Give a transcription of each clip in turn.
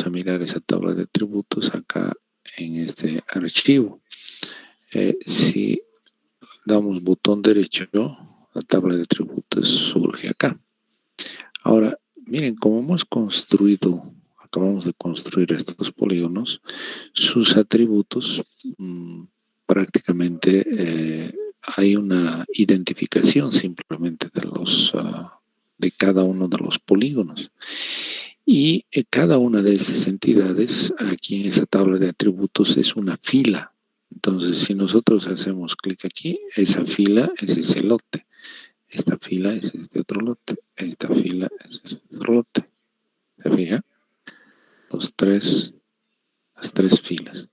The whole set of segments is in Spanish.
a mirar esa tabla de atributos acá en este archivo. Si damos botón derecho, la tabla de atributos surge acá. Ahora, miren, como hemos construido, acabamos de construir estos polígonos, sus atributos prácticamente hay una identificación simplemente de cada uno de los polígonos. Y cada una de esas entidades, aquí en esa tabla de atributos, es una fila. Entonces, si nosotros hacemos clic aquí, esa fila es ese lote. Esta fila es este otro lote. Esta fila es este otro lote. ¿Se fija? Las tres filas.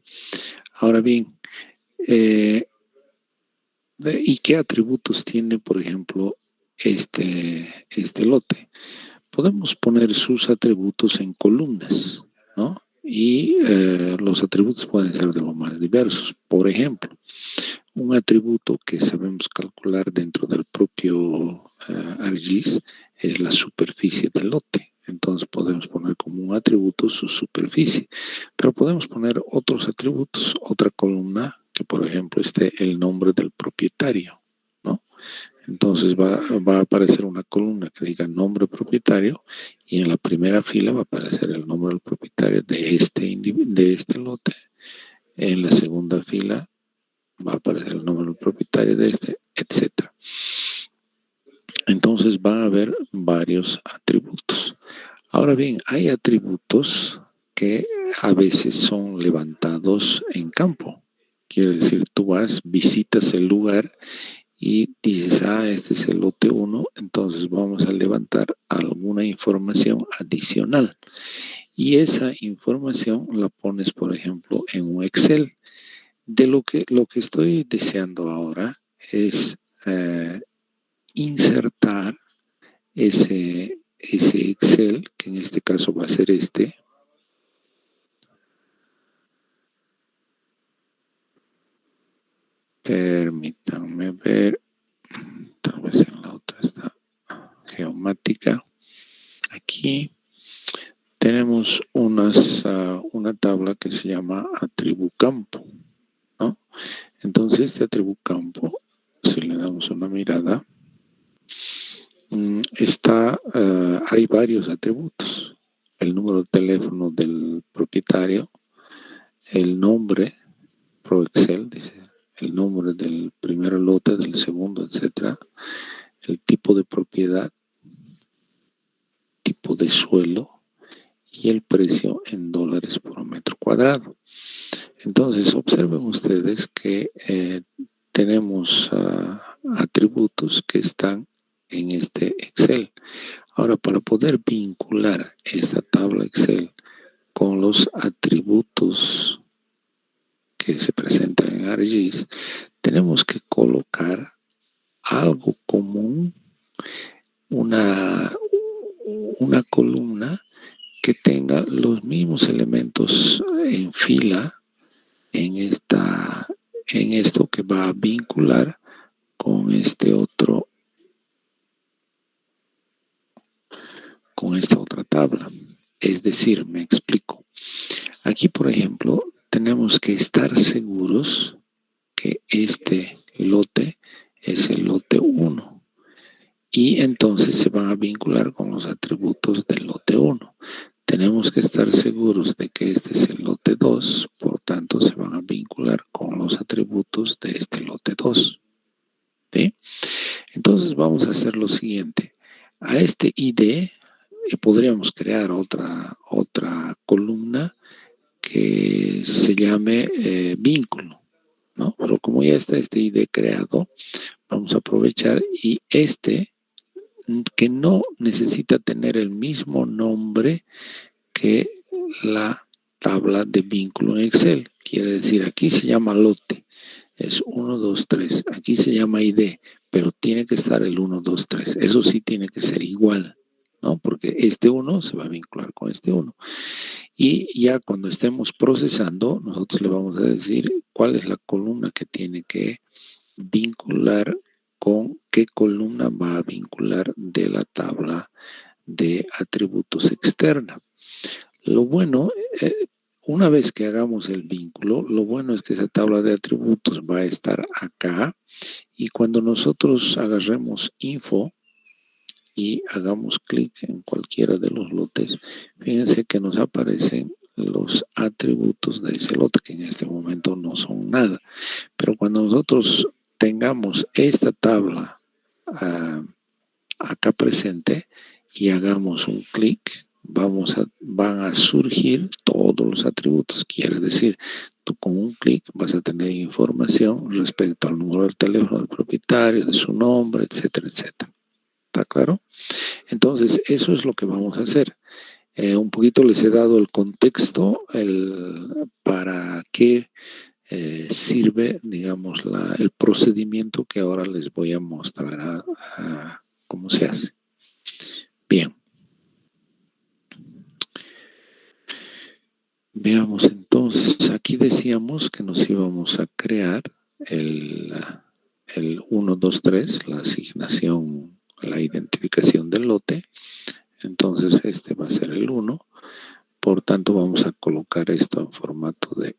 Ahora bien, ¿y qué atributos tiene, por ejemplo, este lote? Podemos poner sus atributos en columnas, ¿no? Y los atributos pueden ser de lo más diversos. Por ejemplo, un atributo que sabemos calcular dentro del propio ArcGIS es la superficie del lote. Entonces podemos poner como un atributo su superficie. Pero podemos poner otros atributos, otra columna que por ejemplo esté el nombre del propietario, ¿no? Entonces va a aparecer una columna que diga nombre propietario y en la primera fila va a aparecer el nombre del propietario de este lote. En la segunda fila va a aparecer el nombre del propietario de este, etc. Entonces va a haber varios atributos. Ahora bien, hay atributos que a veces son levantados en campo. Quiere decir, tú visitas el lugar y dices, este es el lote 1, entonces vamos a levantar alguna información adicional. Y esa información la pones, por ejemplo, en un Excel. Lo que estoy deseando ahora es insertar ese Excel, que en este caso va a ser este. Permítanme ver, tal vez en la otra está geomática. Aquí tenemos una tabla que se llama atribu campo, ¿no? Entonces este atribu campo, si le damos una mirada, hay varios atributos. El número de teléfono del propietario, el nombre, Pro Excel, dice, el nombre del primer lote, del segundo, etcétera, el tipo de propiedad, tipo de suelo y el precio en dólares por metro cuadrado. Entonces, observen ustedes que tenemos atributos que están en este Excel. Ahora, para poder vincular esta tabla Excel con los atributos que se presentan en ArcGIS, tenemos que colocar algo común, una columna que tenga los mismos elementos en fila en esto que va a vincular con con esta otra tabla. Es decir, me explico. Aquí, por ejemplo, tenemos que estar seguros que este lote es el lote 1 y entonces se van a vincular con los atributos del lote 1. Tenemos que estar seguros de que este es el lote 2, por tanto se van a vincular con los atributos de este lote 2. ¿Sí? Entonces vamos a hacer lo siguiente. A este ID podríamos crear otra columna que se llame vínculo, ¿no? Pero como ya está este ID creado, vamos a aprovechar y que no necesita tener el mismo nombre que la tabla de vínculo en Excel. Quiere decir, aquí se llama lote, es 1, 2, 3. Aquí se llama ID, pero tiene que estar el 1, 2, 3. Eso sí tiene que ser igual, ¿no? Porque este 1 se va a vincular con este 1. Y ya cuando estemos procesando, nosotros le vamos a decir cuál es la columna que tiene que vincular con qué columna va a vincular de la tabla de atributos externa. Lo bueno, una vez que hagamos el vínculo, lo bueno es que esa tabla de atributos va a estar acá y cuando nosotros agarremos info y hagamos clic en cualquiera de los lotes, fíjense que nos aparecen los atributos de ese lote, que en este momento no son nada. Pero cuando nosotros tengamos esta tabla acá presente y hagamos un clic, van a surgir todos los atributos. Quiere decir, tú con un clic vas a tener información respecto al número del teléfono del propietario, de su nombre, etcétera, etcétera. ¿Está claro? Entonces, eso es lo que vamos a hacer. Un poquito les he dado el contexto, para qué sirve, digamos, el procedimiento que ahora les voy a mostrar cómo se hace. Bien. Veamos entonces, aquí decíamos que nos íbamos a crear el 1, 2, 3, la asignación, la identificación del lote. Entonces este va a ser el 1. Por tanto, vamos a colocar esto en formato de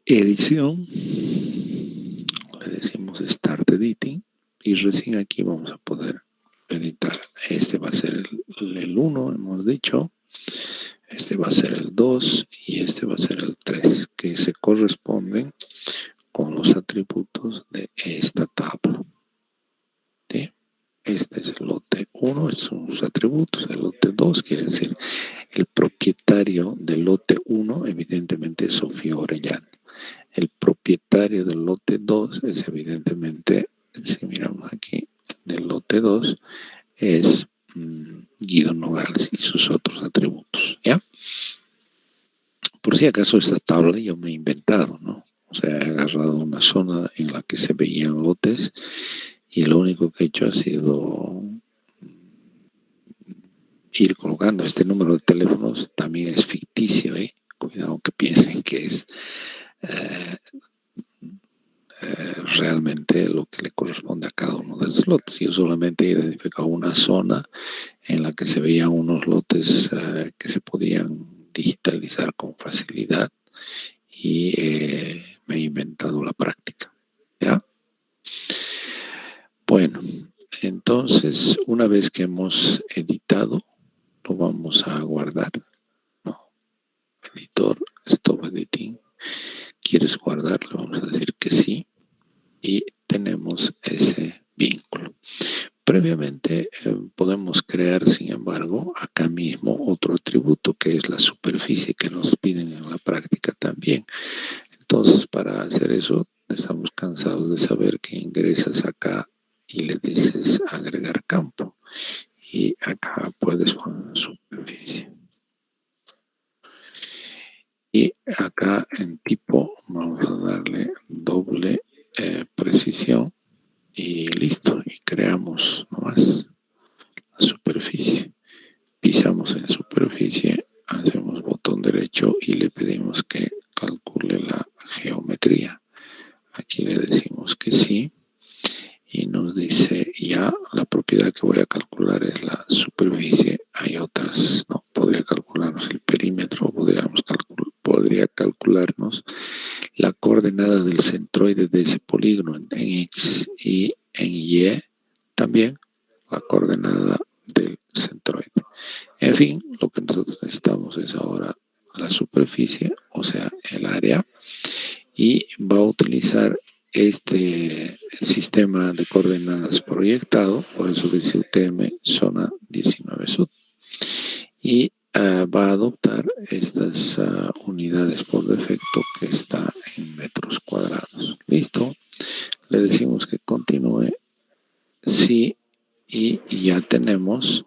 edición. Le decimos Start Editing. Y recién aquí vamos a poder editar. Este va a ser el 1, hemos dicho. Este va a ser el 2 y este va a ser el 3, que se corresponden con los atributos de esta tabla. ¿Sí? Este es el lote 1, estos son sus atributos. El lote 2 quiere decir el propietario del lote 1, evidentemente es Sofía Orellana. El propietario del lote 2 es evidentemente, si miramos aquí, del lote 2 es Guido Nogales y sus otros atributos. ¿Ya? Por si acaso esta tabla yo me he inventado, ¿no? O sea, he agarrado una zona en la que se veían lotes y lo único que he hecho ha sido ir colocando. Este número de teléfonos también es ficticio, ¿eh? Cuidado que piensen que es realmente lo que le corresponde a cada uno de esos lotes. Yo solamente he identificado una zona en la que se veían unos lotes que se podían digitalizar con facilidad y me he inventado la práctica. ¿Ya? Bueno, entonces una vez que hemos editado, lo vamos a guardar. No, editor, stop editing. ¿Quieres guardar? Le vamos a decir que sí. Y tenemos ese vínculo. Previamente podemos crear, sin embargo, acá mismo otro atributo que es la superficie que nos piden en la práctica también. Entonces, para hacer eso, estamos cansados de saber que ingresas acá y le dices agregar campo. Y acá puedes poner superficie. Y acá en tipo vamos a darle doble precisión y listo. Y creamos nomás la superficie. Pisamos en superficie, hacemos botón derecho y le pedimos que calcule la geometría. Aquí le decimos que sí y nos dice ya la propiedad que voy a calcular es la superficie. Hay otras, no, podría calcularnos el perímetro, podría calcularnos la coordenada del centroide de ese polígono en X y en Y también la coordenada del centroide. En fin, lo que nosotros necesitamos es ahora la superficie, o sea, el área, y va a utilizar este sistema de coordenadas proyectado, por eso dice UTM zona 19 sud, y va a adoptar estas unidades por defecto que está en metros cuadrados. Listo, le decimos que continúe, sí, y ya tenemos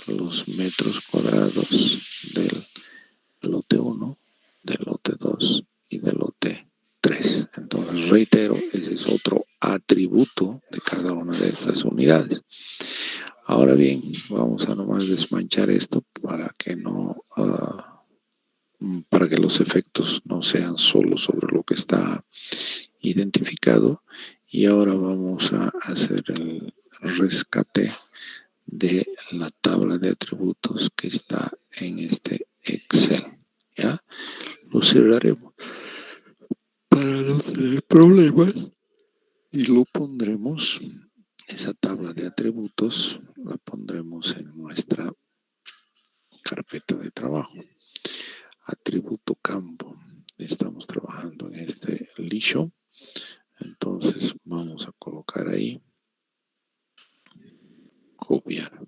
los metros cuadrados del lote 1, del lote 2 y del lote 3. Entonces, reitero, ese es otro atributo de cada una de estas unidades. Ahora bien, vamos a nomás desmanchar esto para que para que los efectos no sean solo sobre lo que está identificado. Y ahora vamos a hacer el rescate de la tabla de atributos que está en este Excel. ¿Ya? Lo cerraremos para no tener problemas y lo pondremos, esa tabla de atributos la pondremos en nuestra carpeta de trabajo. Atributo campo. Estamos trabajando en este lixo. Entonces vamos a colocar ahí. Copiar.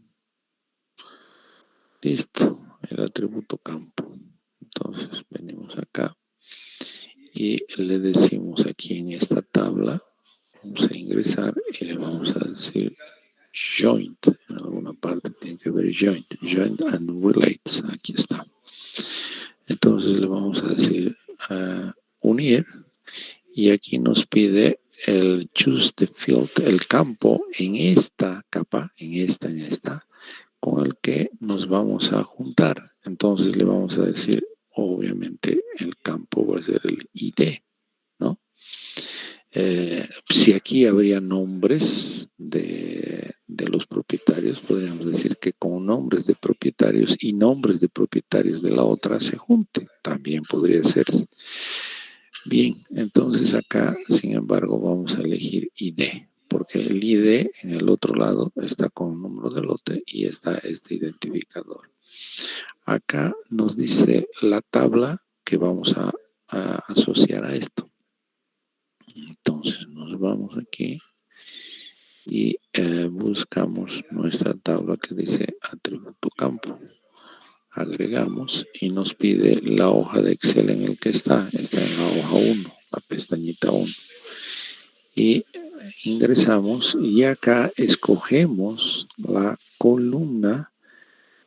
Listo. El atributo campo. Entonces venimos acá y le decimos aquí en esta tabla, vamos a ingresar y le vamos a decir joint. En alguna parte tiene que ver joint. Joint and relates. Aquí está. Entonces le vamos a decir unir y aquí nos pide el choose the field, el campo en esta capa, en esta, con el que nos vamos a juntar. Entonces le vamos a decir, obviamente el campo va a ser el ID, ¿no? Si aquí habría nombres de los propietarios, podríamos decir que con nombres de propietarios y nombres de propietarios de la otra se junten. También podría ser. Bien, entonces acá, sin embargo, vamos a elegir ID, porque el ID en el otro lado está con el número de lote y está este identificador. Acá nos dice la tabla que vamos a asociar a esto. Entonces nos vamos aquí y buscamos nuestra tabla que dice atributo campo. Agregamos y nos pide la hoja de Excel en el que está en la hoja 1, la pestañita 1. Y ingresamos y acá escogemos la columna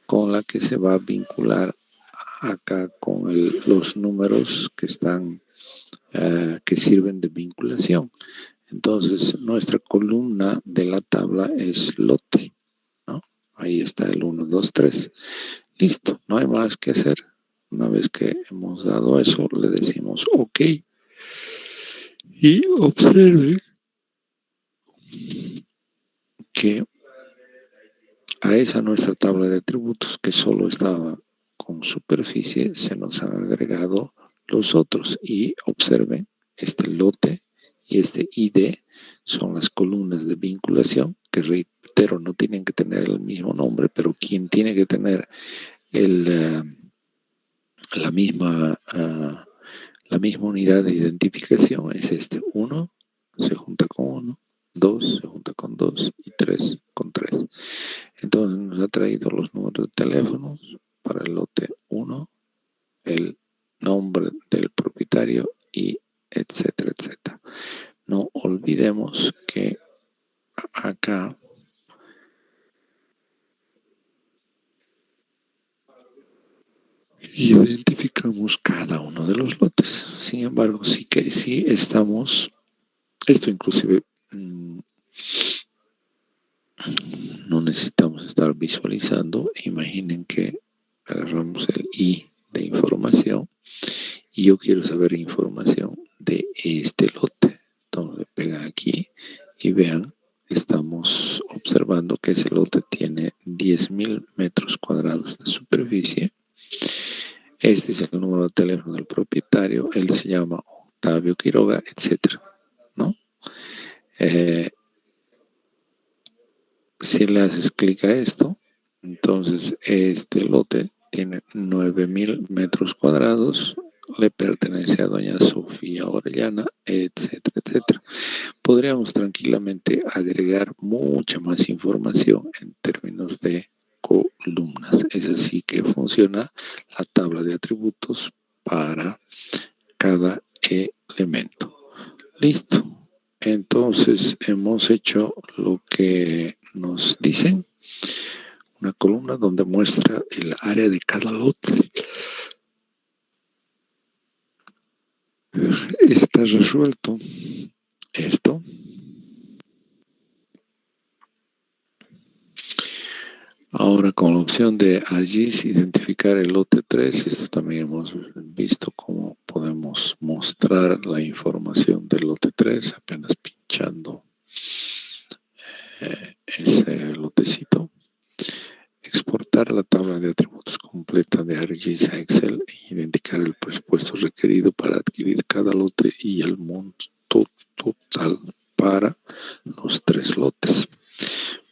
con la que se va a vincular acá con los números que están que sirven de vinculación. Entonces nuestra columna de la tabla es lote, ¿no? Ahí está el 1, 2, 3. Listo, no hay más que hacer. Una vez que hemos dado eso, le decimos OK. Y observen que a esa nuestra tabla de atributos que solo estaba con superficie, se nos han agregado los otros. Y observen, este lote y este ID son las columnas de vinculación, que reitero, no tienen que tener el mismo nombre, pero quien tiene que tener la misma unidad de identificación es este. 1 se junta con 1, 2 se junta con 2 y 3 con 3. Entonces nos ha traído los números de teléfonos para el lote 1, el nombre del propietario y etcétera, etcétera. No olvidemos que acá identificamos cada uno de los lotes. Sin embargo, sí estamos, esto inclusive no necesitamos estar visualizando. Imaginen que agarramos el I de información y yo quiero saber información de este lote. Entonces pegan aquí y vean, estamos observando que ese lote tiene 10.000 metros cuadrados de superficie. Este es el número de teléfono del propietario, él se llama Octavio Quiroga, etcétera, ¿no? Si le haces clic a esto, entonces este lote tiene 9.000 metros cuadrados, le pertenece a doña Sofía Orellana, etcétera, etcétera. Podríamos tranquilamente agregar mucha más información en términos de columnas. Es así que funciona la tabla de atributos para cada elemento. Listo. Entonces hemos hecho lo que nos dicen. Una columna donde muestra el área de cada lote. Está resuelto esto. Ahora con la opción de ArcGIS identificar el lote 3, esto también hemos visto cómo podemos mostrar la información del lote 3 apenas pinchando ese lotecito. completa de ArcGIS a Excel e identificar el presupuesto requerido para adquirir cada lote y el monto total para los 3 lotes.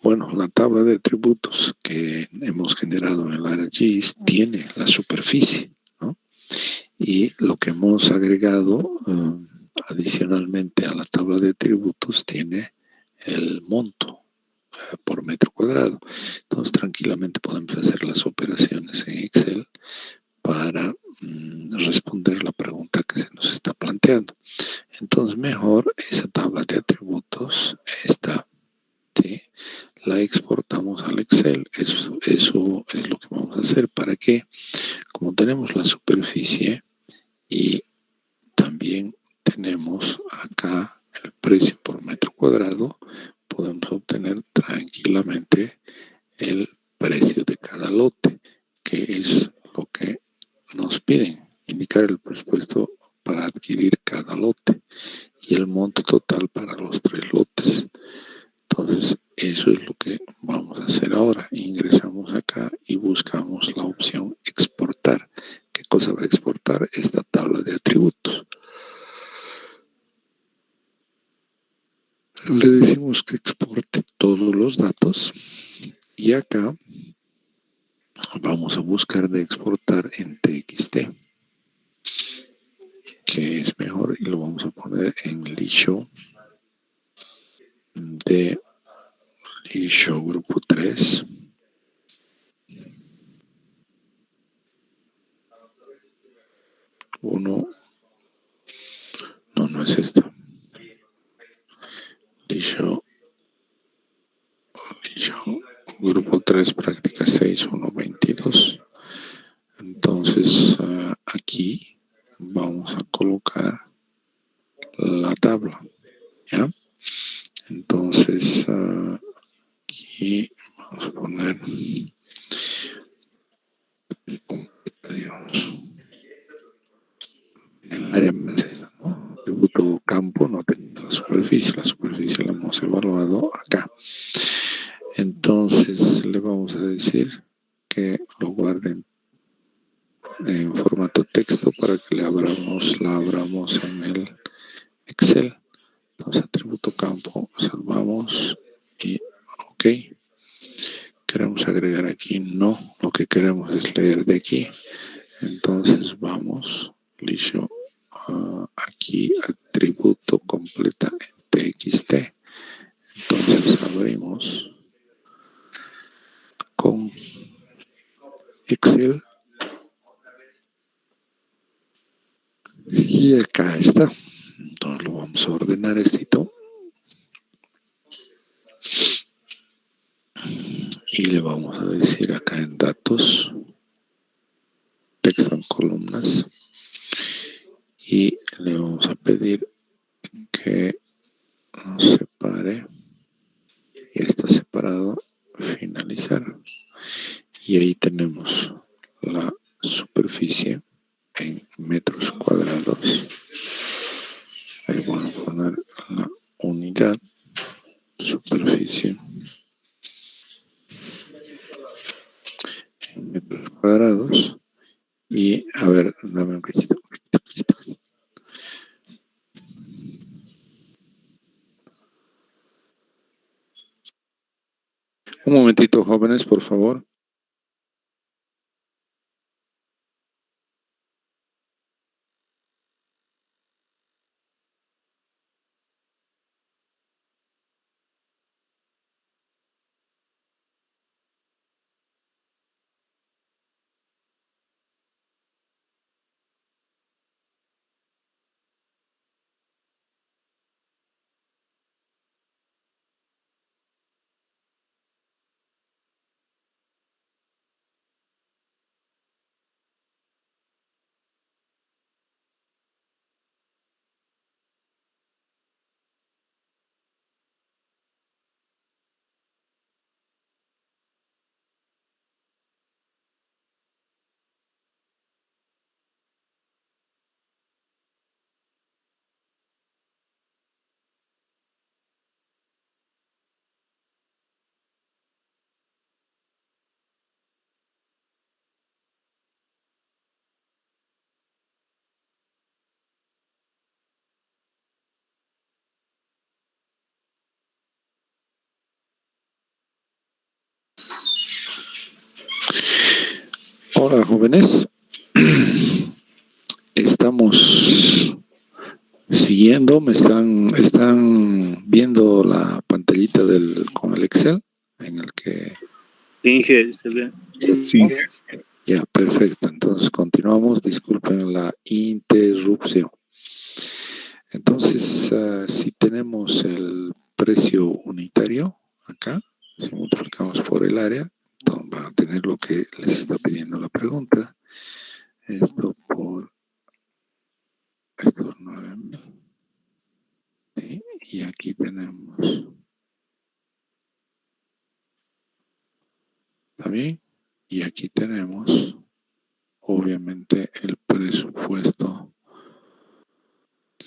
Bueno, la tabla de atributos que hemos generado en el ArcGIS tiene la superficie, ¿no? Y lo que hemos agregado adicionalmente a la tabla de atributos tiene el monto por metro cuadrado. Entonces, tranquilamente podemos hacer las operaciones en Excel para responder la pregunta que se nos está planteando. Entonces, mejor esa tabla de atributos está, ¿sí? La exportamos al Excel. Eso es lo que vamos a hacer. ¿Para qué? Como tenemos la superficie y también tenemos acá el precio por metro cuadrado, podemos obtener tranquilamente el precio de cada lote, que es lo que nos piden, indicar el presupuesto para adquirir cada lote y el monto total para los 3 lotes. Entonces, eso es lo que vamos a hacer ahora. Ingresamos acá y buscamos la opción exportar. ¿Qué cosa va a exportar? Esta tabla de atributos. Le decimos que exporte todos los datos y acá vamos a buscar de exportar en TXT, que es mejor, y lo vamos a poner en Lishow de Lishow grupo 3. Uno, no es esto. Lishow grupo 3, práctica 6, 1, 22. Entonces, aquí vamos a colocar la tabla, ¿ya? Entonces, aquí vamos a poner, digamos, el área más esa, ¿no? Tributo campo no tenía la superficie la hemos evaluado acá. Entonces, le vamos a decir que lo guarden en formato texto para que la abramos en el Excel. Entonces, atributo campo, salvamos y ok. Queremos agregar aquí, no, lo que queremos es leer de aquí. Entonces vamos, listo, aquí atributo completa en TXT. Entonces abrimos con Excel y acá está. Entonces lo vamos a ordenar esto y le vamos a decir acá en datos, texto en columnas, y le vamos a pedir que nos separe, y está separado, finalizar, y ahí tenemos la superficie en metros cuadrados. Ahí vamos a poner la unidad, superficie en metros cuadrados. Y a ver, dame un cachito. Un momentito, jóvenes, por favor. Hola, jóvenes. Estamos siguiendo, están viendo la pantallita con el Excel en el que... Inge, se ve. Sí. Ya, perfecto. Entonces continuamos. Disculpen la interrupción. Entonces, si tenemos el precio unitario acá, si multiplicamos por el área, entonces van a tener lo que les está pidiendo la pregunta. Esto por estos 9.000. ¿Sí? Y aquí tenemos. ¿Está bien? Y aquí tenemos, obviamente, el presupuesto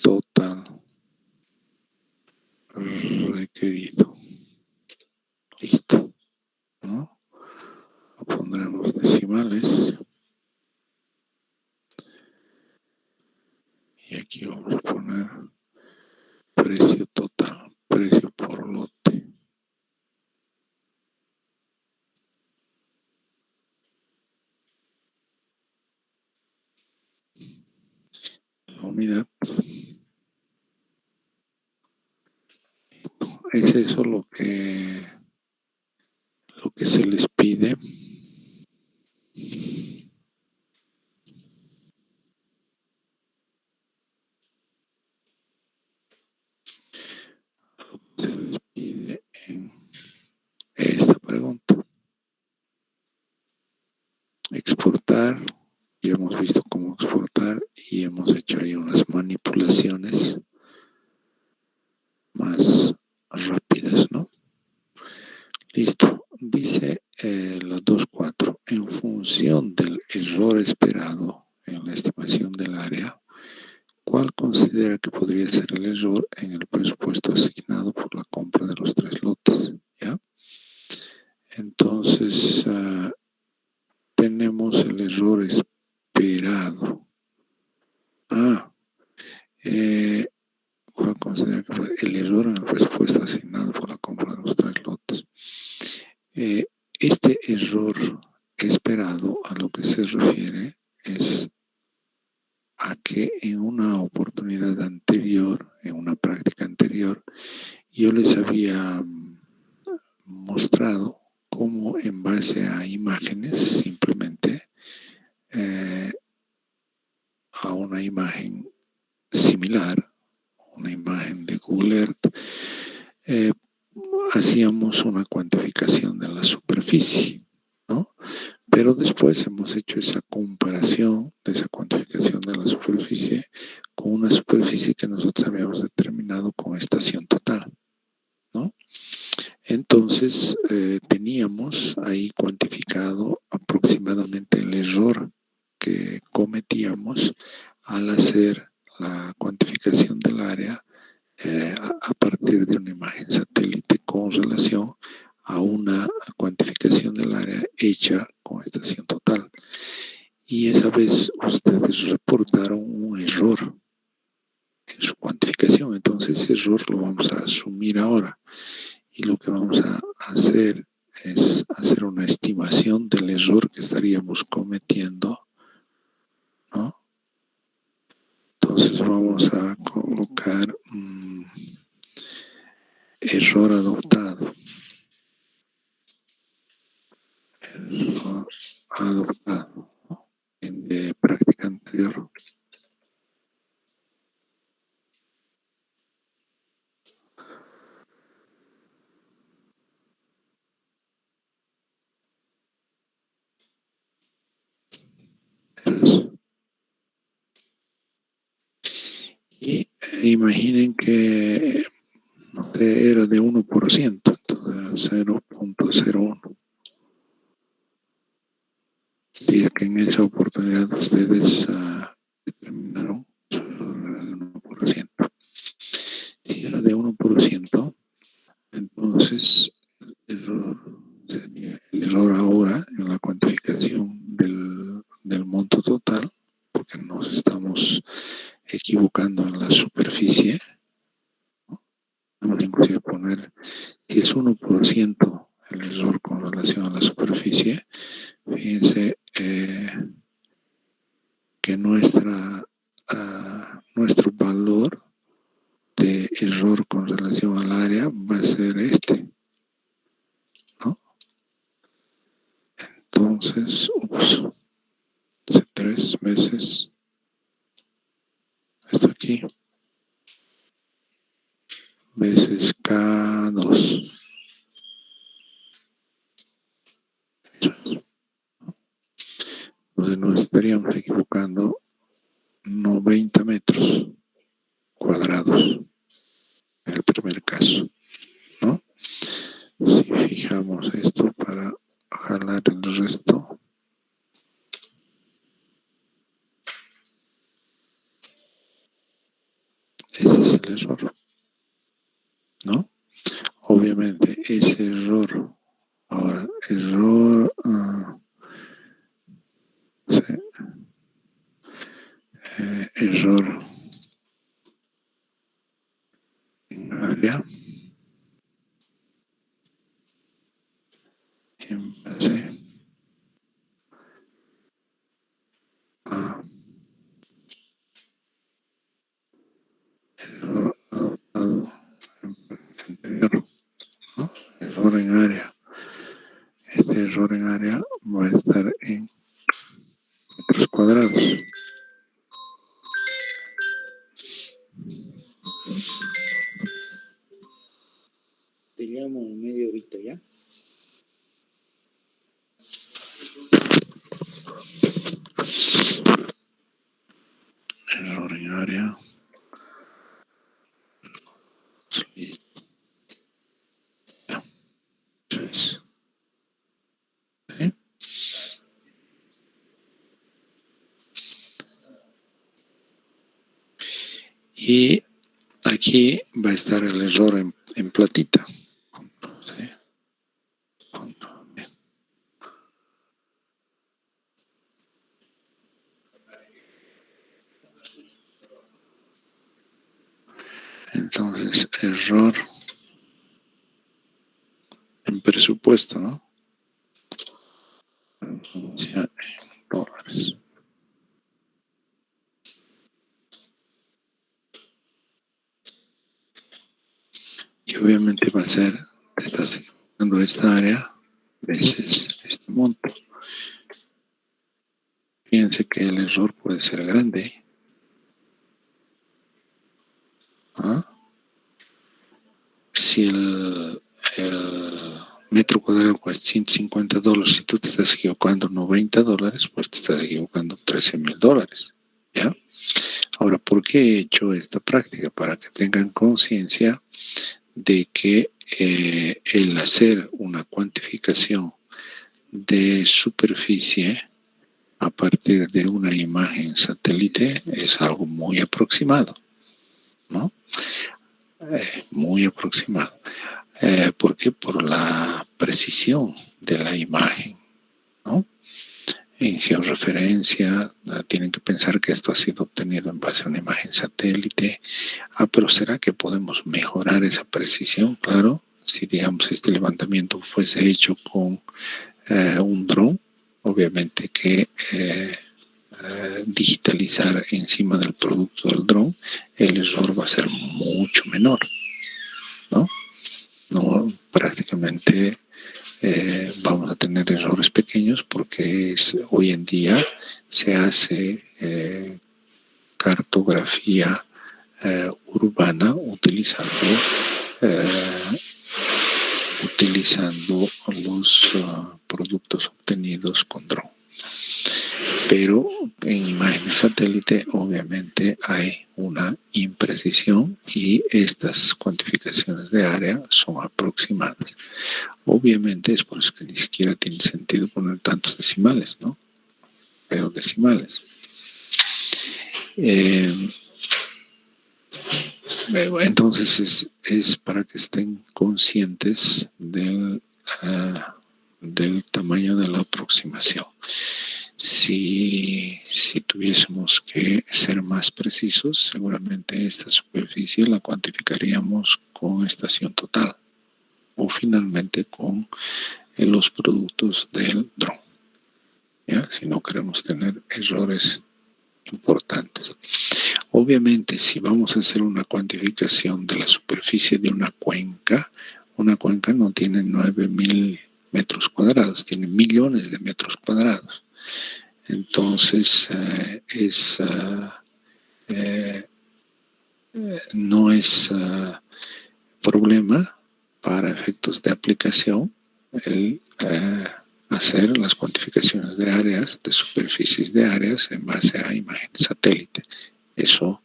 total requerido. Listo. ¿No? Lo pondremos decimales. Y aquí vamos a poner precio total, precio por lote. La unidad. Es eso lo que se les pide. Se les pide en esta pregunta. Exportar. Ya hemos visto cómo exportar y hemos hecho ahí unas manipulaciones más rápidas, ¿no? Listo. Dice la 2.4. En función del error esperado en la estimación del área, ¿cuál considera que podría ser el error en el presupuesto asignado por la compra de los 3 lotes? ¿Ya? Entonces, tenemos el error esperado. ¿Cuál considera que fue el error en el presupuesto asignado por la compra de los 3 lotes? Este error esperado a lo que se refiere es a que en una oportunidad anterior, en una práctica anterior, yo les había mostrado cómo en base a imágenes, simplemente a una imagen similar, una imagen de Google Earth, hacíamos una cuantificación de la superficie, ¿no? Pero después hemos hecho esa comparación de esa cuantificación de la superficie con una superficie que nosotros habíamos determinado con estación total, ¿no? Entonces, teníamos ahí cuantificado aproximadamente el error que cometíamos al hacer la cuantificación del área a partir de una imagen satélite con relación a una cuantificación del área hecha con estación total. Y esa vez ustedes reportaron un error en su cuantificación. Entonces ese error lo vamos a asumir ahora. Y lo que vamos a hacer es hacer una estimación del error que estaríamos cometiendo, ¿no? Entonces vamos a colocar error adoptado. Error adoptado, ¿no? De práctica anterior. Y imaginen que no sé, era de 1%, entonces era 0.01. Y que en esa oportunidad ustedes determinaron su error de 1%. Si era de 1%, entonces el error sería el error ahora en la cuantificación del monto total, porque nos estamos equivocando en la superficie. Vamos inclusive a poner, si es 1% el error con relación a la superficie, fíjense, que nuestro valor de error con relación al área va a ser este, ¿no? Entonces, hace 3 meses, esto aquí, veces K2. Entonces nos estaríamos equivocando 90 metros cuadrados en el primer caso, ¿no? Si fijamos esto para jalar el resto, ese es el error, ¿no? Obviamente ese error, ahora error, sí, error en área, en base a error adoptado en parte anterior, ¿no? Error en área. Este error en área va a estar en metros cuadrados. Te llamo en media horita, ¿ya? Error en área. Listo. Ya. ¿Sí? Y aquí va a estar el error en platita. ¿Sí? Entonces, error en presupuesto, ¿no? Referencia en dólares. Y obviamente va a ser, te estás equivocando esta área veces este monto. Fíjense que el error puede ser grande. ¿Ah? Si el metro cuadrado cuesta $150, si tú te estás equivocando $90, pues te estás equivocando $13,000, ¿ya? Ahora, ¿por qué he hecho esta práctica? Para que tengan conciencia de que el hacer una cuantificación de superficie a partir de una imagen satélite es algo muy aproximado, ¿no? Muy aproximado. ¿Por qué? Por la precisión de la imagen, ¿no? En georreferencia, tienen que pensar que esto ha sido obtenido en base a una imagen satélite. Pero ¿será que podemos mejorar esa precisión? Claro, si digamos este levantamiento fuese hecho con un dron, obviamente que digitalizar encima del producto del dron, el error va a ser mucho menor, ¿no? No, prácticamente vamos a tener errores pequeños porque hoy en día se hace cartografía urbana utilizando los productos obtenidos con dron. Pero en imágenes satélite obviamente hay una imprecisión y estas cuantificaciones de área son aproximadas. Obviamente es por eso que ni siquiera tiene sentido poner tantos decimales, ¿no? Pero decimales. Entonces es para que estén conscientes del tamaño de la aproximación. Si tuviésemos que ser más precisos, seguramente esta superficie la cuantificaríamos con estación total o finalmente con los productos del dron. ¿ya? Si no queremos tener errores importantes. Obviamente, si vamos a hacer una cuantificación de la superficie de una cuenca no tiene 9.000 metros cuadrados, tiene millones de metros cuadrados. Entonces, no es problema para efectos de aplicación el hacer las cuantificaciones de áreas, de superficies de áreas en base a imágenes satélite. Eso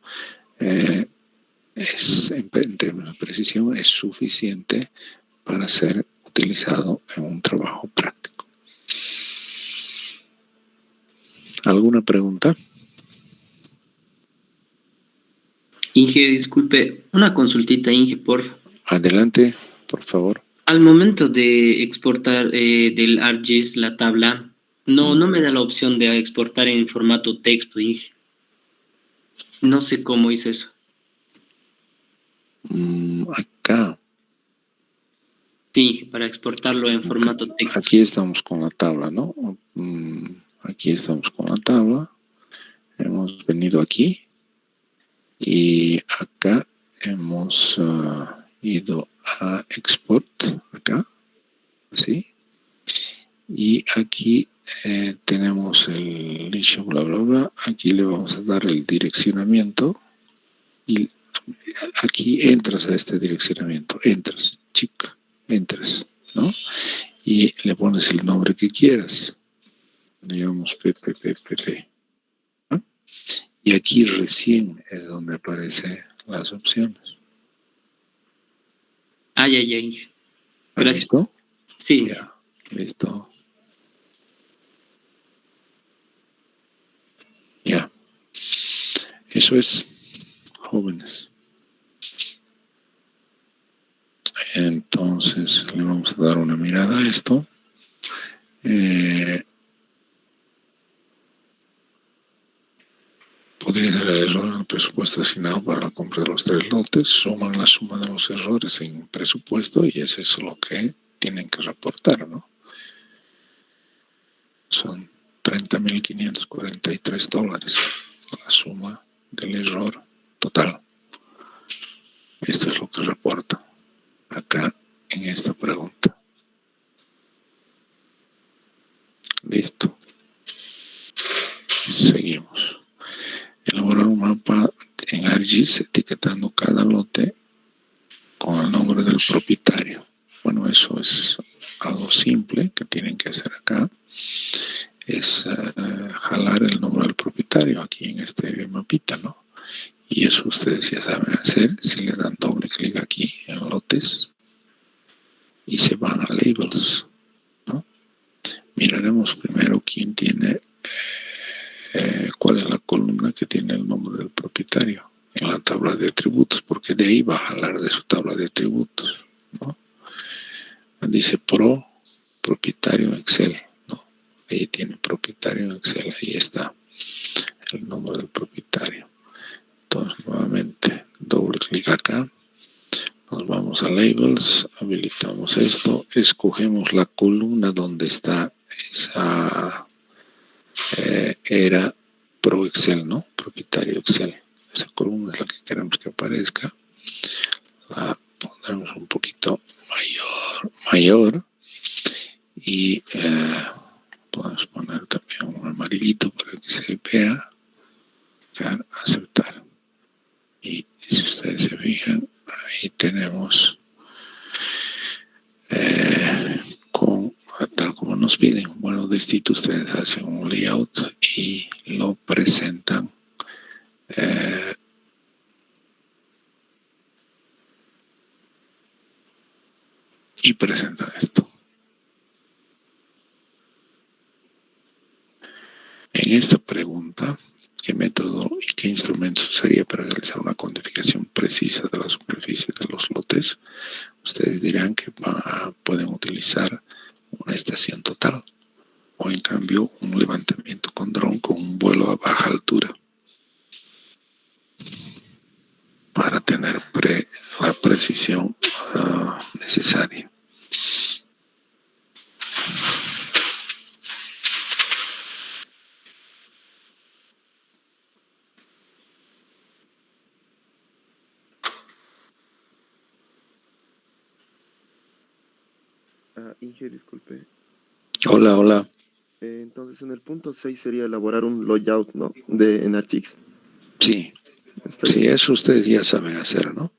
en términos de precisión, es suficiente para ser utilizado en un trabajo práctico. ¿Alguna pregunta? Inge, disculpe, una consultita, Inge, por favor. Adelante, por favor. Al momento de exportar del ArcGIS la tabla, no me da la opción de exportar en formato texto, Inge. No sé cómo hice eso. Acá. Sí, para exportarlo en formato texto. Aquí estamos con la tabla, ¿no? Aquí estamos con la tabla. Hemos venido aquí. Y acá hemos ido a export, acá, ¿sí? Y aquí tenemos el issue, bla, bla, bla. Aquí le vamos a dar el direccionamiento. Y aquí entras a este direccionamiento. Entras, chica, entras, ¿no? Y le pones el nombre que quieras. Digamos PPPPP. ¿no? Y aquí recién es donde aparecen las opciones. Ay. ¿Has visto? Sí. Ya, listo. Ya. Eso es, jóvenes. Entonces le vamos a dar una mirada a esto. Podría ser el error en el presupuesto asignado para la compra de los 3 lotes. Suman la suma de los errores en presupuesto y es eso lo que tienen que reportar, ¿no? Son $30.543, la suma del error total. Esto es lo que reporta acá en esta pregunta. Listo. Seguimos. Elaborar un mapa en ArcGIS etiquetando cada lote con el nombre del propietario. Bueno, eso es algo simple que tienen que hacer acá. Es jalar el nombre del propietario aquí en este mapita, ¿no? Y eso ustedes ya saben hacer si le dan doble clic aquí en lotes y se van a labels, ¿no? Miraremos primero quién tiene, cuál es la columna que tiene el nombre del propietario en la tabla de atributos, porque de ahí va a jalar de su tabla de atributos, ¿no? Dice propietario Excel, ¿no? Ahí tiene propietario Excel, ahí está el nombre del propietario. Entonces, nuevamente, doble clic acá. Nos vamos a Labels, habilitamos esto, escogemos la columna donde está esa era Pro Excel, ¿no? Propietario Excel. Esa columna es la que queremos que aparezca. La pondremos un poquito mayor y podemos poner también un amarillito para que se vea. Aceptar. Y si ustedes se fijan, ahí tenemos tal como nos piden. Bueno, de esto ustedes hacen un layout y lo presentan y presentan esto. En esta pregunta, ¿qué método y qué instrumento usaría para realizar una cuantificación precisa de la superficie de los lotes? Ustedes dirán que pueden utilizar una estación total o en cambio un levantamiento con dron con un vuelo a baja altura para tener la precisión necesaria. Inge, disculpe. Hola, hola. Entonces, en el punto 6 sería elaborar un logout, ¿no? En Archix. Sí, Está sí, bien. eso ustedes ya saben hacer, ¿no?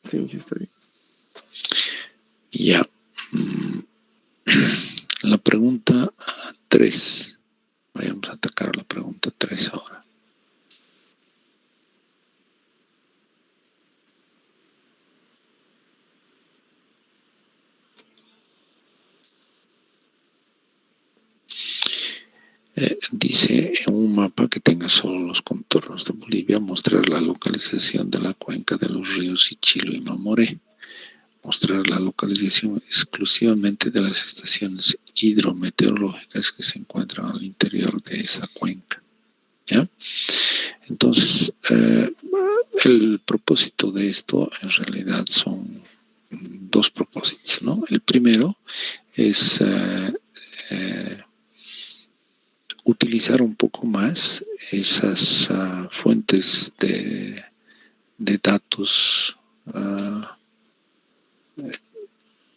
Sí, Inge, está bien. Ya. La pregunta 3. Vayamos a atacar la pregunta 3 ahora. Dice, en un mapa que tenga solo los contornos de Bolivia, mostrar la localización de la cuenca de los ríos Ichilo y Mamoré. Mostrar la localización exclusivamente de las estaciones hidrometeorológicas que se encuentran al interior de esa cuenca. ¿Ya? Entonces, el propósito de esto en realidad son dos propósitos, ¿no? El primero es utilizar un poco más esas fuentes de datos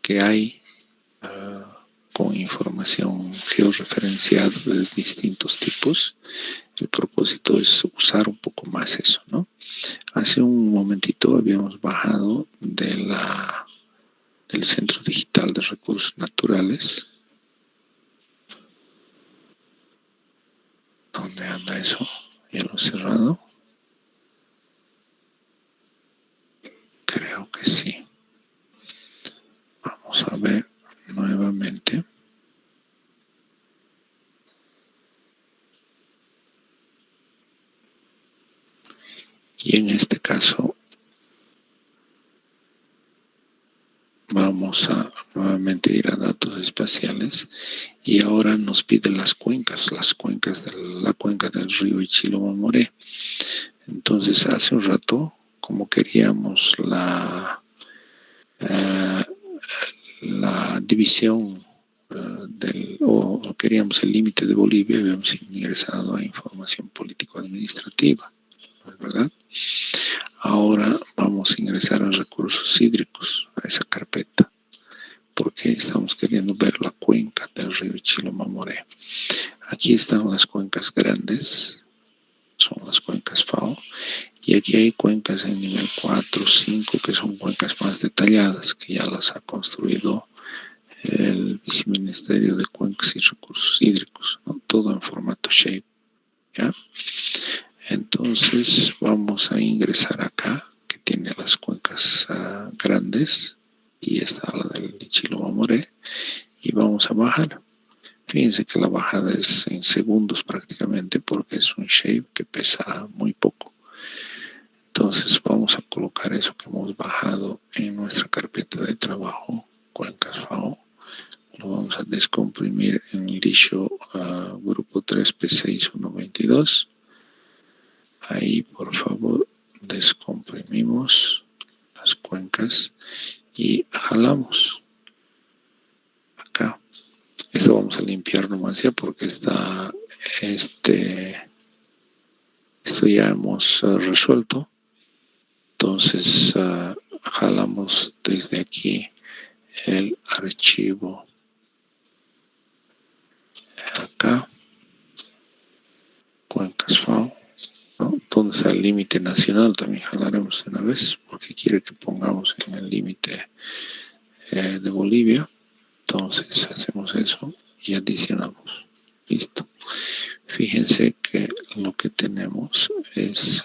que hay con información georreferenciada de distintos tipos. El propósito es usar un poco más eso, ¿no? Hace un momentito habíamos bajado del Centro Digital de Recursos Naturales. ¿Dónde anda eso? Ya lo he cerrado. Creo que sí. Vamos a ver nuevamente. Y en este caso vamos a nuevamente ir a datos espaciales y ahora nos pide las cuencas de la cuenca del río Ichilo-Mamoré. Entonces hace un rato, como queríamos la división o queríamos el límite de Bolivia, habíamos ingresado a información político-administrativa, ¿verdad? Ahora vamos a ingresar a recursos hídricos, a esa carpeta, porque estamos queriendo ver la cuenca del río Ichilo-Mamoré. Aquí están las cuencas grandes, son las cuencas FAO, y aquí hay cuencas en nivel 4, 5, que son cuencas más detalladas, que ya las ha construido el Viceministerio de Cuencas y Recursos Hídricos, ¿no? Todo en formato shape, ¿ya? Entonces vamos a ingresar acá, que tiene las cuencas grandes, y está la del Ichilo-Mamoré, y vamos a bajar. Fíjense que la bajada es en segundos prácticamente, porque es un shape que pesa muy poco. Entonces vamos a colocar eso que hemos bajado en nuestra carpeta de trabajo, cuencas FAO. Lo vamos a descomprimir en Lisho grupo 3P6122. Ahí, por favor, descomprimimos las cuencas y jalamos acá. Esto vamos a limpiar nomás ya porque esto ya hemos resuelto. Entonces jalamos desde aquí el archivo acá, cuencas FAO, ¿no? Donde está el límite nacional también jalaremos de una vez porque quiere que pongamos en el límite de Bolivia. Entonces hacemos eso y adicionamos. Listo. Fíjense que lo que tenemos es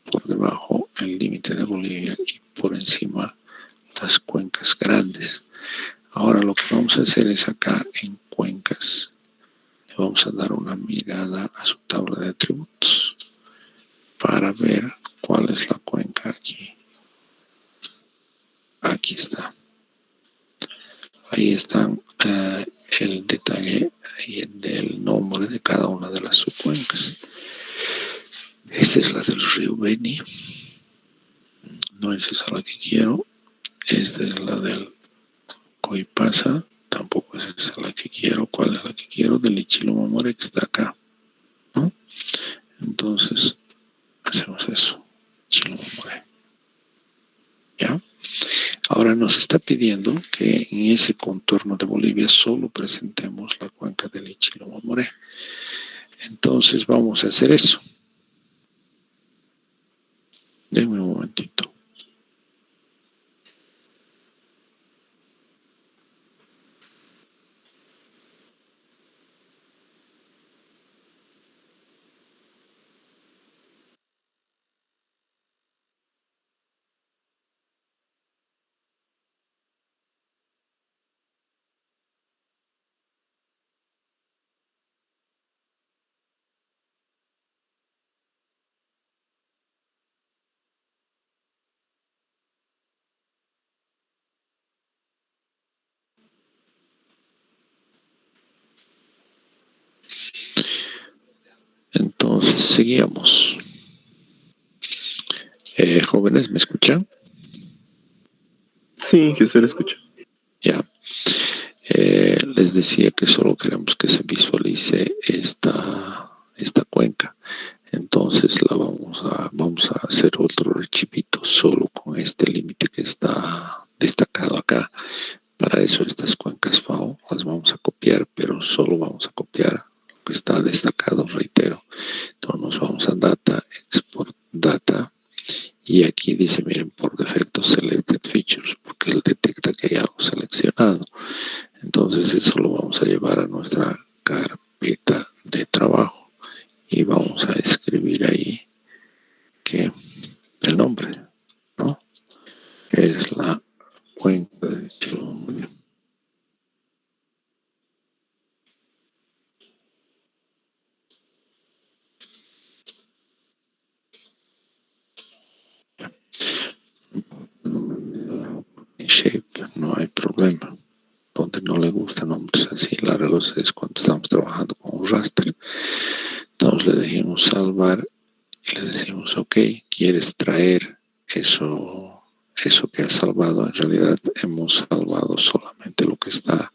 por debajo el límite de Bolivia y por encima las cuencas grandes. Ahora lo que vamos a hacer es acá en cuencas, le vamos a dar una mirada a su tabla de atributos para ver cuál es la cuenca aquí. Aquí está. Ahí están el detalle del nombre de cada una de las subcuencas. Esta es la del río Beni. No es esa la que quiero. Esta es la del Coipasa. Tampoco es esa la que quiero. ¿Cuál es la que quiero? Del Ichilo-Mamoré, que está acá, ¿no? Entonces, hacemos eso. Ichilo-Mamoré. ¿Ya? Ahora nos está pidiendo que en ese contorno de Bolivia solo presentemos la cuenca del Ichilomomoré. Entonces vamos a hacer eso. Denme un momentito. Entonces seguíamos. Jóvenes, ¿me escuchan? Sí, que se le escucha. Ya. Les decía que solo queremos que se visualice esta cuenca. Entonces vamos a hacer otro archivito solo con este límite que está destacado acá. Para eso estas cuencas FAO las vamos a copiar, pero solo vamos a copiar lo que está destacado, reitero. Entonces nos vamos a Data, Export Data, y aquí dice, miren, por defecto Selected Features, porque él detecta que hay algo seleccionado. Entonces eso lo vamos a llevar a nuestra carpeta de trabajo y vamos a escribir ahí que el nombre, ¿no? Es la cuenca de Chilombo. En Shape no hay problema. Donde no le gustan nombres así largos es cuando estamos trabajando con un raster. Entonces le decimos salvar y le decimos ok, quieres traer eso que has salvado. En realidad hemos salvado solamente lo que está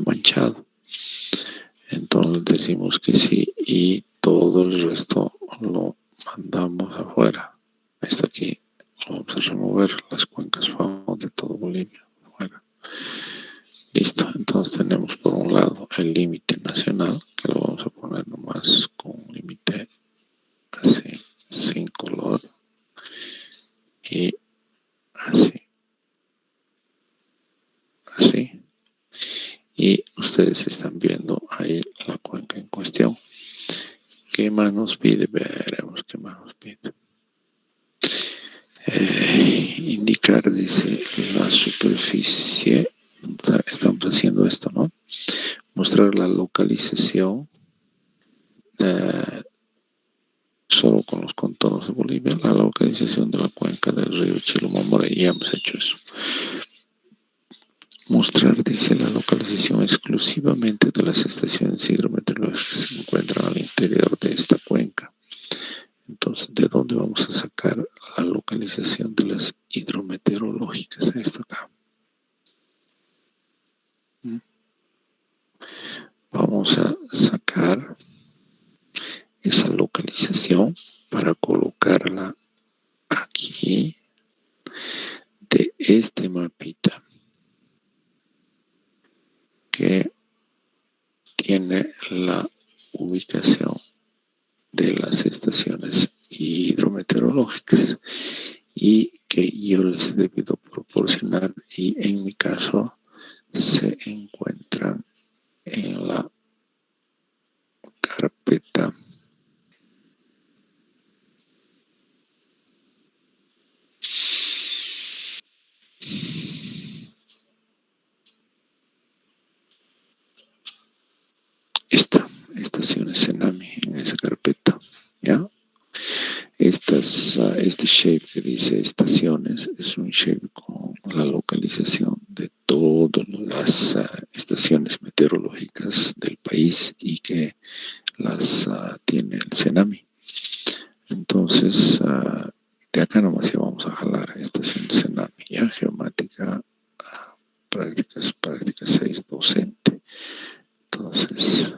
manchado. Entonces decimos que sí y todo el resto lo mandamos afuera. Esto aquí lo vamos a remover, las cuencas FAO de todo Bolivia afuera. Listo, entonces tenemos por un lado el límite nacional, que lo vamos a poner nomás con un límite así, sin color, y así, así. Y ustedes están viendo ahí la cuenca en cuestión. ¿Qué más nos pide? Veremos qué más nos pide. Indicar, dice, la superficie. Estamos haciendo esto, ¿no? Mostrar la localización solo con los contornos de Bolivia, la localización de la cuenca del río Chilomomore. Ya hemos hecho eso. Mostrar, dice, la localización exclusivamente de las estaciones hidrometeorológicas que se encuentran al interior de esta cuenca. Entonces, ¿de dónde vamos a sacar la localización de las hidrometeorológicas? Esto acá. Vamos a sacar esa localización para colocarla aquí de este mapita que tiene la ubicación de las estaciones hidrometeorológicas y que yo les he debido proporcionar y en mi caso se encuentran en la carpeta estaciones Senami, en esa carpeta, ¿ya? Este shape que dice estaciones es un shape con la localización de todas las estaciones meteorológicas del país y que las tiene el Senami. Entonces, de acá nomás ya vamos a jalar estación Senami, ya geomática, prácticas 6, docente. Entonces,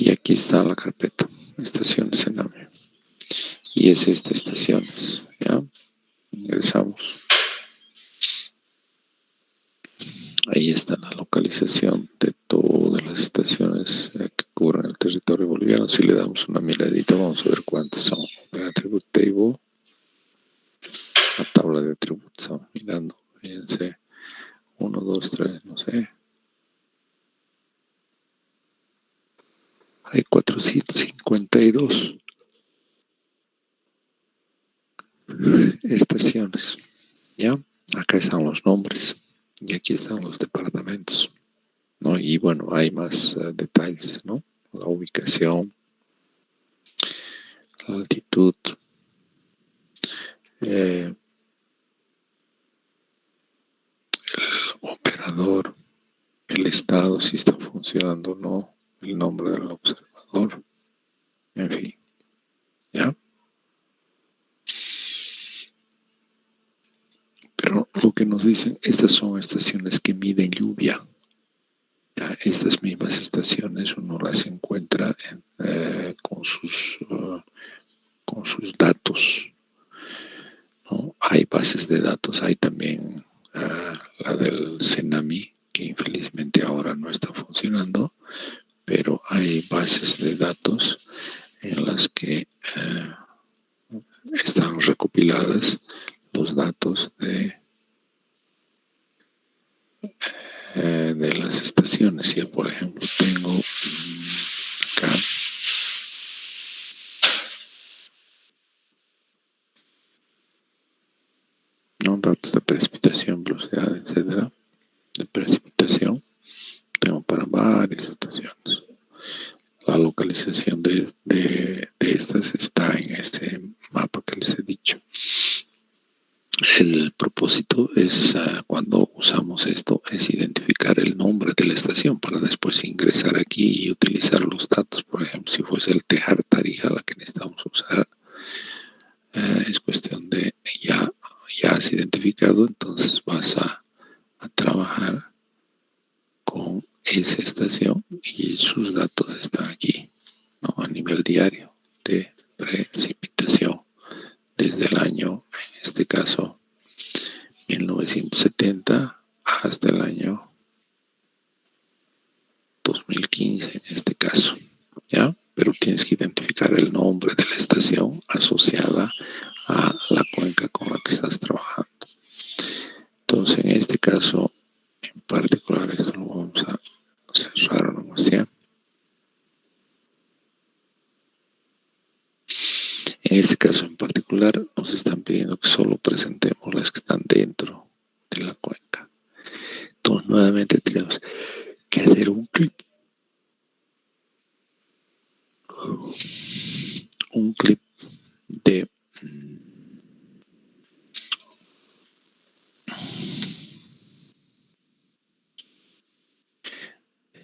Y aquí está la carpeta, estaciones Senami. Y es esta estaciones, ¿ya? Ingresamos. Ahí está la localización de todas las estaciones que cubren el territorio boliviano. Si le damos una miradita, vamos a ver cuántas son. Attribute Table, la tabla de atributos, estamos mirando. Fíjense, 1, 2, 3, no sé. Hay 452 estaciones, ¿ya? Acá están los nombres y aquí están los departamentos, ¿no? Y bueno, hay más detalles, ¿no? La ubicación, la altitud, el operador, el estado, si está funcionando o no, el nombre del observador, en fin, ¿ya? Pero lo que nos dicen, estas son estaciones que miden lluvia. Ya, estas mismas estaciones uno las encuentra con sus datos, ¿no? Hay bases de datos, hay también la del Senami, que infelizmente ahora no está funcionando, pero hay bases de datos en las que están recopiladas los datos de las estaciones. Ya, por ejemplo, tengo acá ¿no? Datos de precipitación, velocidad, etcétera, de precipitación. Tengo para varias estaciones. La localización de estas está en ese mapa que les he dicho. El propósito es, cuando usamos esto, es identificar el nombre de la estación para después ingresar aquí y utilizar los datos. Por ejemplo, si fuese el Tejar Tarija la que necesitamos usar, es cuestión de ya has identificado, entonces vas a trabajar con esa estación y sus datos están aquí, ¿no? A nivel diario de precipitación desde el año, en este caso, 1970 hasta el año 2015 en este caso, ¿ya? Pero tienes que identificar el nombre de la estación asociada a la cuenca con la que estás trabajando. Entonces, en este caso, en particular, esto lo vamos a cerrar nomás, ¿ya? En este caso en particular, nos están pidiendo que solo presentemos las que están dentro de la cuenca. Entonces, nuevamente tenemos que hacer un clip. Un clip de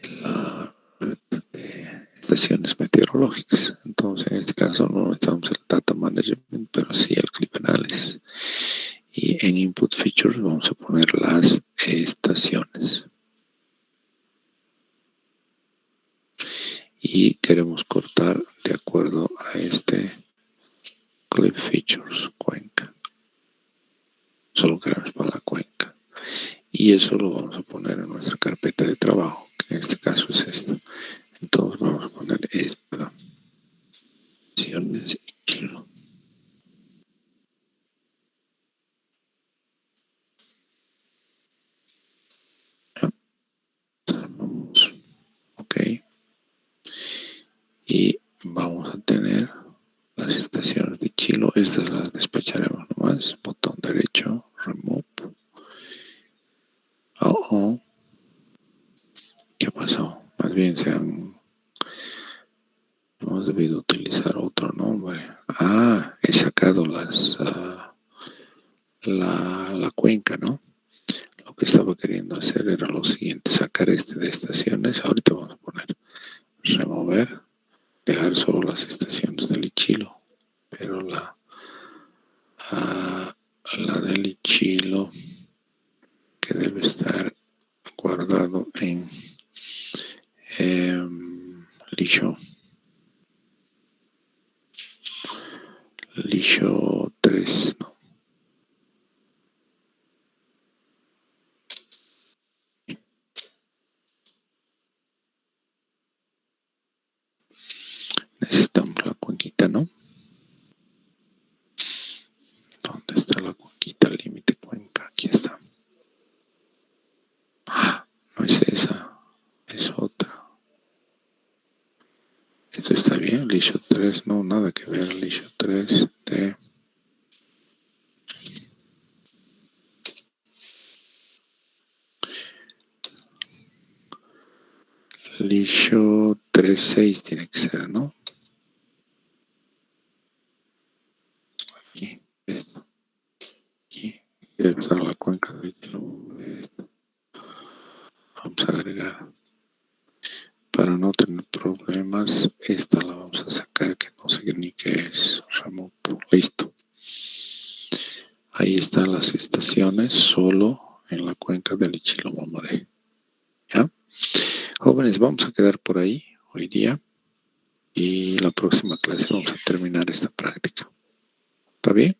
la de estaciones meteorológicas. Entonces, en este caso no necesitamos el data management, pero sí el clip analysis. Y en input features vamos a poner las estaciones. Y queremos cortar de acuerdo a este clip features cuenca. Solo queremos para la cuenca. Y eso lo vamos a poner en nuestra carpeta de trabajo, que en este caso es esta. Entonces vamos a poner esta. Estaciones y kilo. Vamos. Ok. Y vamos a tener las estaciones de Chilo. Estas las despacharemos nomás. Botón derecho, remove. ¿Qué pasó? Más bien hemos debido utilizar otro nombre. He sacado la cuenca, ¿no? Lo que estaba queriendo hacer era lo siguiente, sacar este de estaciones. Ahorita vamos a poner remover, dejar solo las estaciones del Ichilo, pero la del Ichilo que debe estar guardado en Lisho 3, ¿no? Necesitamos la cuenquita, ¿no? ¿Dónde está la cuenquita? Límite cuenca, aquí está. Ah, no es esa, es otra. Esto está bien, Lisho 3, no, nada que ver, Lisho 3 de Lisho 3.6 tiene que ser, ¿no? Aquí, esto, aquí, debe estar la cuenca de esto. Vamos a agregar. Para no tener problemas, esta la vamos a sacar, que no sé ni qué es. Remove. Listo. Ahí están las estaciones, solo en la cuenca del Ichilobomoré. ¿Ya? Jóvenes, vamos a quedar por ahí hoy día. Y la próxima clase vamos a terminar esta práctica. ¿Está bien?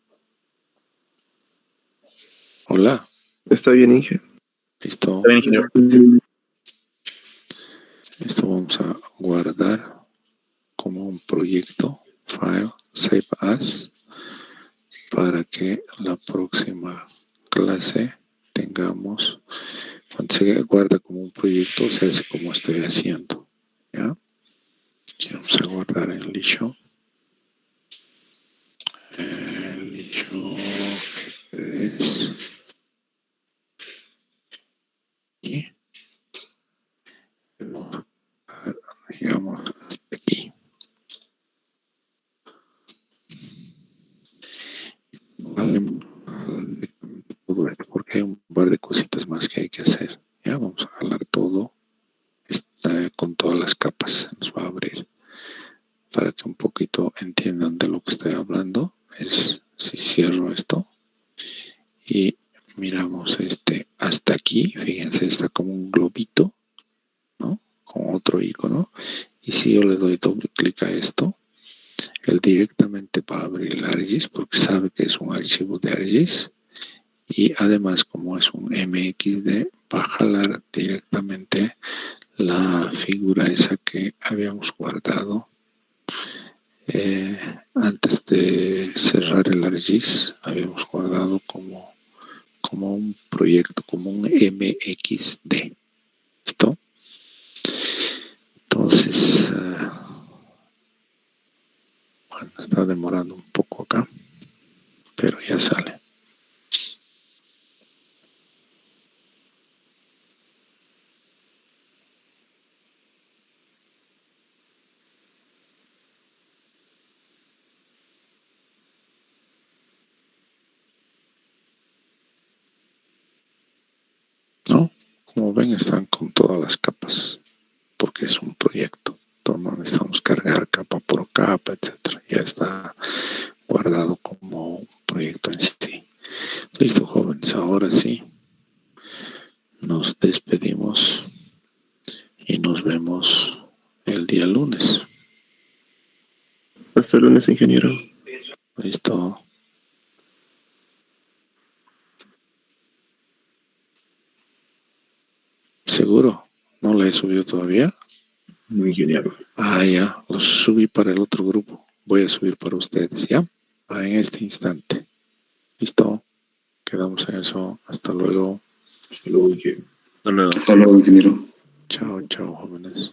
Hola. Está bien, Inge. Listo. Está bien, ingeniero. Esto vamos a guardar como un proyecto, file, save as, para que la próxima clase tengamos, cuando se guarda como un proyecto, se hace como estoy haciendo. ¿Ya? Aquí vamos a guardar el Lisho. El Lisho es aquí. Digamos hasta aquí. Vale, todo esto, porque hay un par de cositas más que hay que hacer. Ya vamos a jalar todo. Está con todas las capas. Nos va a abrir. Para que un poquito entiendan de lo que estoy hablando. Es si cierro esto y miramos hasta aquí. Fíjense, está como un globito, ¿no? Con otro icono. Y si yo le doy doble clic a esto, él directamente va a abrir el ArcGIS porque sabe que es un archivo de ArcGIS. Y además, como es un MXD, va a jalar directamente la figura esa que habíamos guardado antes de cerrar el ArcGIS. Habíamos guardado como un proyecto, como un MXD. ¿Listo? Entonces, bueno, está demorando un poco acá, pero ya sale. ¿No? Como ven, están con todas las capas, porque es un proyecto. Entonces no necesitamos cargar capa por capa, etcétera. Ya está guardado como un proyecto en sí. Listo, jóvenes, ahora sí. Nos despedimos y nos vemos el día lunes. Hasta el lunes, ingeniero. Listo. ¿Seguro? ¿No la he subido todavía? No, ingeniero. Ah, ya. Los subí para el otro grupo. Voy a subir para ustedes, ¿ya? En este instante. ¿Listo? Quedamos en eso. Hasta luego. Hasta luego, ingeniero. Hasta luego, ingeniero. Chao, chao, jóvenes.